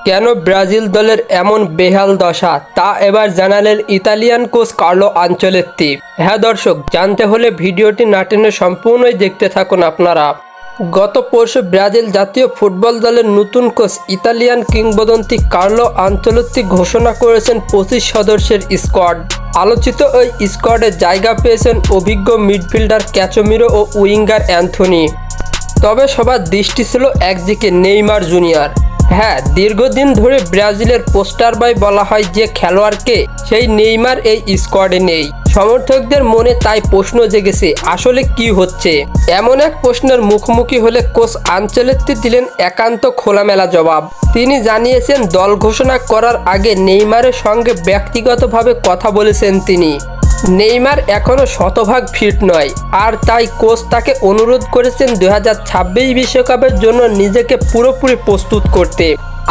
কেন ব্রাজিল দলের এমন বেহাল দশা তা এবার জানালেন ইতালিয়ান কোচ কার্লো আনচেলত্তি। হ্যাঁ দর্শক, জানতে হলে ভিডিওটি না টেনে সম্পূর্ণই দেখতে থাকুন আপনারা। গত পরশু ব্রাজিল জাতীয় ফুটবল দলের নতুন কোচ ইতালিয়ান কিংবদন্তি কার্লো আনচেলত্তি ঘোষণা করেছেন 25 সদস্যের স্কোয়াড। আলোচিত ওই স্কোয়াডে জায়গা পেয়েছেন অভিজ্ঞ মিডফিল্ডার ক্যাচেমিরো ও উইঙ্গার অ্যান্থনি। তবে সবার দৃষ্টি ছিল একদিকে নেইমার জুনিয়র। হ্যাঁ, দীর্ঘদিন ধরে ব্রাজিলের পোস্টার বয় বলা হয় যে খেলোয়াড়কে, সেই নেইমার এই স্কোয়াডে নেই। সমর্থকদের মনে তাই প্রশ্ন জেগেছে, আসলে কি হচ্ছে। এমন এক প্রশ্নের মুখোমুখি হলে কোচ আনচেলত্তি দিলেন একান্ত খোলামেলা জবাব। তিনি জানিয়েছেন, দল ঘোষণা করার আগে নেইমারের সঙ্গে ব্যক্তিগতভাবে কথা বলেছেন তিনি। নেইমার এখনও শতভাগ ফিট নয়, আর তাই কোচ তাকে অনুরোধ করেছেন 2026 বিশ্বকাপের জন্য নিজেকে পুরোপুরি প্রস্তুত করতে।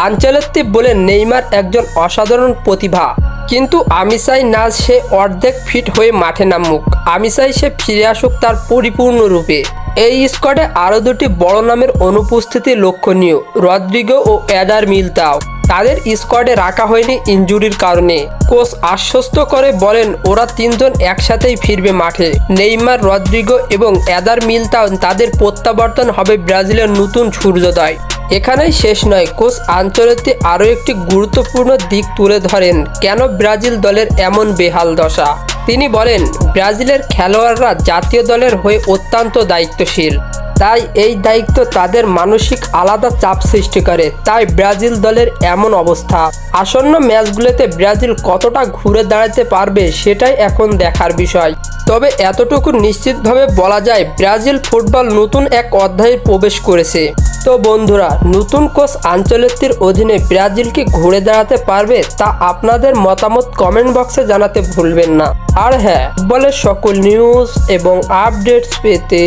আনচেলত্তি বলেন, নেইমার একজন অসাধারণ প্রতিভা, কিন্তু আমি চাই না সে অর্ধেক ফিট হয়ে মাঠে নামুক। আমি চাই সে ফিরে আসুক তার পরিপূর্ণ রূপে। এই স্কোয়াডে আরও দুটি বড় নামের অনুপস্থিতি লক্ষণীয়, রদ্রিগো ও এডার মিলিতাও। তাদের স্কোয়াডে রাখা হয়নি ইনজুরির কারণে। কোচ আশ্বস্ত করে বলেন, ওরা তিনজন একসাথেই ফিরবে মাঠে। নেইমার, রদ্রিগো এবং এডার মিলিতাও, তাদের প্রত্যাবর্তন হবে ব্রাজিলের নতুন সূর্যোদয়। এখানেই শেষ নয়, কোচ আনচেলত্তি আরও একটি গুরুত্বপূর্ণ দিক তুলে ধরেন, কেন ব্রাজিল দলের এমন বেহাল দশা। তিনি বলেন, ব্রাজিলের খেলোয়াড়রা জাতীয় দলের হয়ে অত্যন্ত দায়িত্বশীল, তাই এই দায়িত্ব তাদের মানসিক আলাদা চাপ সৃষ্টি করে। তাই ব্রাজিল দলের এমন অবস্থা। আসন্ন ম্যাচগুলোতে ব্রাজিল কতটা ঘুরে দাঁড়াতে পারবে সেটাই এখন দেখার বিষয়। তবে এতটুকু নিশ্চিতভাবে বলা যায়, ব্রাজিল ফুটবল নতুন এক অধ্যায়ে প্রবেশ করেছে। তো বন্ধুরা, নতুন কোচ আনচেলত্তির অধীনে ব্রাজিল কি ঘুরে দাঁড়াতে পারবে, তা আপনাদের মতামত কমেন্ট বক্সে জানাতে ভুলবেন না। আর হ্যাঁ, ফুটবলের সকল নিউজ এবং আপডেটস পেতে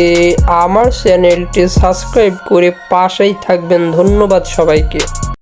আমার চ্যানেলটি সাবস্ক্রাইব করে পাশেই থাকবেন। ধন্যবাদ সবাইকে।